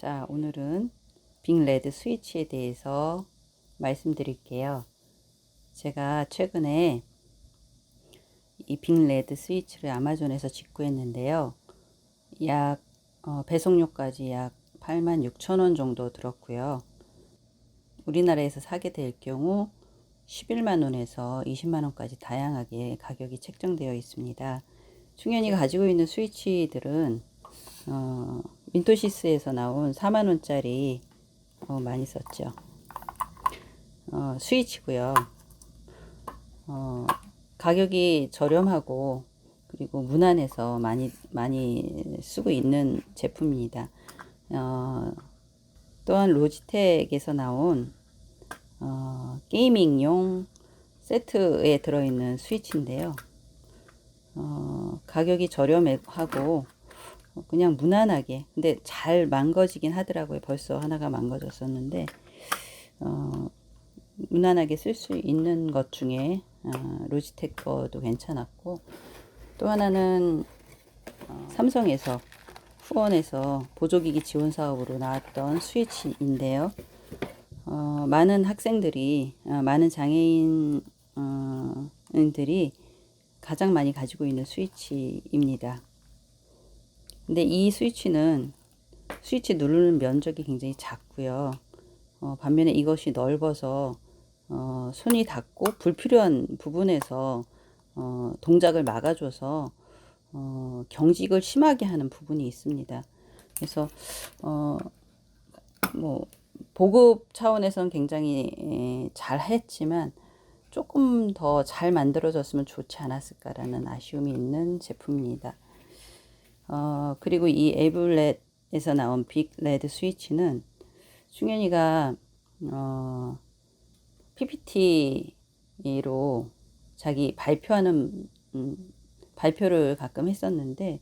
자, 오늘은 빅레드 스위치에 대해서 말씀드릴게요. 제가 최근에 이 빅레드 스위치를 아마존에서 직구했는데요. 약 배송료까지 약 86,000원 정도 들었고요. 우리나라에서 사게 될 경우 11만 원에서 20만 원까지 다양하게 가격이 책정되어 있습니다. 충현이가 가지고 있는 스위치들은 민토시스에서 나온 4만 원짜리 많이 썼죠. 스위치고요. 가격이 저렴하고 그리고 무난해서 많이 쓰고 있는 제품입니다. 또한 로지텍에서 나온 게이밍용 세트에 들어있는 스위치인데요. 가격이 저렴하고 그냥 무난하게, 근데 잘 망가지긴 하더라고요. 벌써 하나가 망가졌었는데 무난하게 쓸 수 있는 것 중에 로지텍 거도 괜찮았고, 또 하나는 삼성에서 후원해서 보조기기 지원 사업으로 나왔던 스위치인데요. 많은 학생들이 많은 장애인들이 가장 많이 가지고 있는 스위치입니다. 근데 이 스위치는 스위치 누르는 면적이 굉장히 작고요. 반면에 이것이 넓어서 손이 닿고 불필요한 부분에서 동작을 막아줘서 경직을 심하게 하는 부분이 있습니다. 그래서 뭐 보급 차원에서는 굉장히 잘 했지만 조금 더 잘 만들어졌으면 좋지 않았을까라는 아쉬움이 있는 제품입니다. 그리고 이 에블렛에서 나온 빅레드 스위치는 충현이가 PPT로 자기 발표를 가끔 했었는데,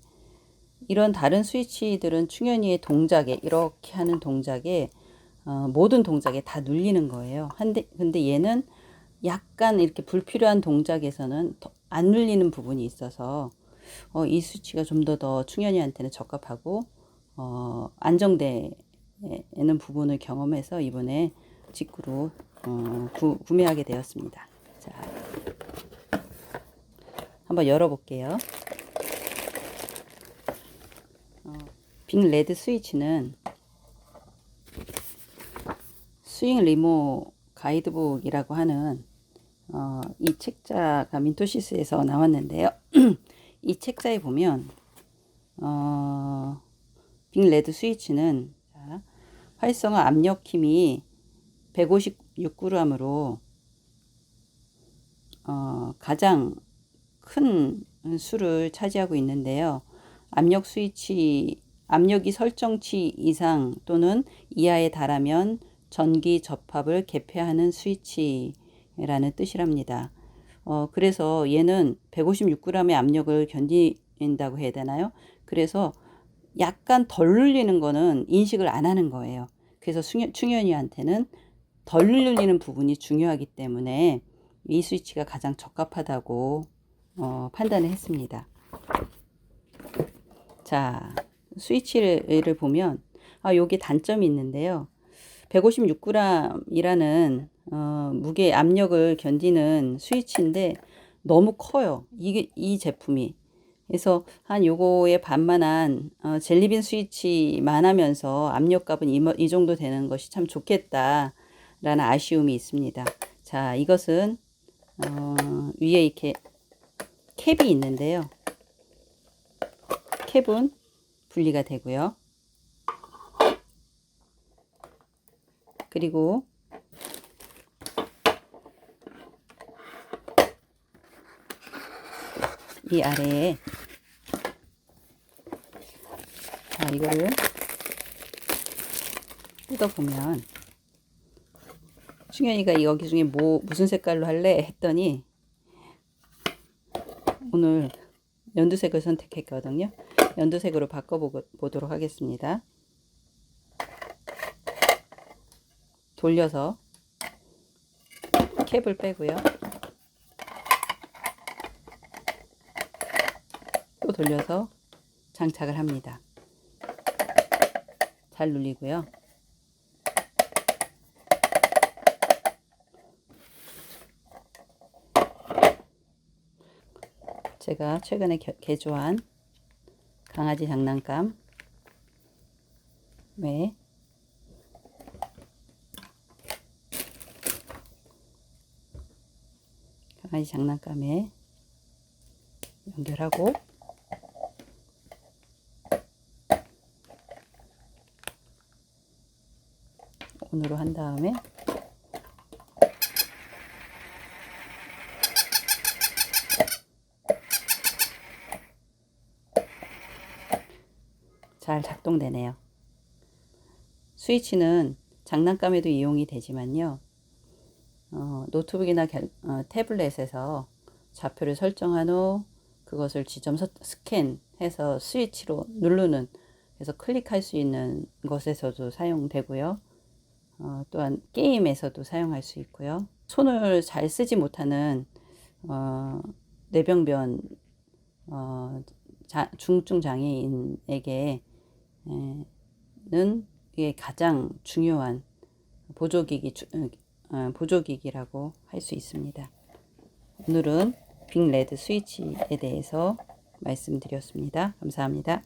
이런 다른 스위치들은 충현이의 동작에, 이렇게 하는 동작에 모든 동작에 다 눌리는 거예요. 근데 얘는 약간 이렇게 불필요한 동작에서는 안 눌리는 부분이 있어서 이 스위치가 좀 더 충현이한테는 적합하고 안정되는 부분을 경험해서 이번에 직구로 구매하게 되었습니다. 자, 한번 열어볼게요. 빅레드 스위치는 스윙 리모 가이드북이라고 하는 이 책자가 민토시스에서 나왔는데요. 이 책자에 보면 빅레드 스위치는 활성화 압력 힘이 156g으로 가장 큰 수를 차지하고 있는데요. 압력이 설정치 이상 또는 이하에 달하면 전기 접합을 개폐하는 스위치라는 뜻이랍니다. 그래서 얘는 156g의 압력을 견딘다고 해야 되나요? 그래서 약간 덜 눌리는 거는 인식을 안 하는 거예요. 그래서 충현이한테는 덜 눌리는 부분이 중요하기 때문에 이 스위치가 가장 적합하다고 판단을 했습니다. 자, 스위치를 보면 요게 단점이 있는데요. 156g이라는 무게 압력을 견디는 스위치인데 너무 커요. 이 제품이. 그래서 한 요거의 반만한 젤리빈 스위치만 하면서 압력값은 이 정도 되는 것이 참 좋겠다라는 아쉬움이 있습니다. 자, 이것은 위에 이렇게 캡이 있는데요. 캡은 분리가 되고요. 그리고 이 아래에 이거를 뜯어보면, 충현이가 여기 중에 무슨 색깔로 할래 했더니 오늘 연두색을 선택했거든요. 연두색으로 바꿔보도록 하겠습니다. 돌려서 캡을 빼고요. 또 돌려서 장착을 합니다. 잘 눌리고요. 제가 최근에 개조한 강아지 장난감 외 강아지 장난감에 연결하고 온으로 한 다음에 잘 작동되네요. 스위치는 장난감에도 이용이 되지만요. 노트북이나 태블릿에서 좌표를 설정한 후 그것을 지점 스캔해서 스위치로 누르는, 그래서 클릭할 수 있는 것에서도 사용되고요. 또한 게임에서도 사용할 수 있고요. 손을 잘 쓰지 못하는 뇌병변 중증 장애인에게는 이게 가장 중요한 보조기기라고 할 수 있습니다. 오늘은 빅레드 스위치에 대해서 말씀드렸습니다. 감사합니다.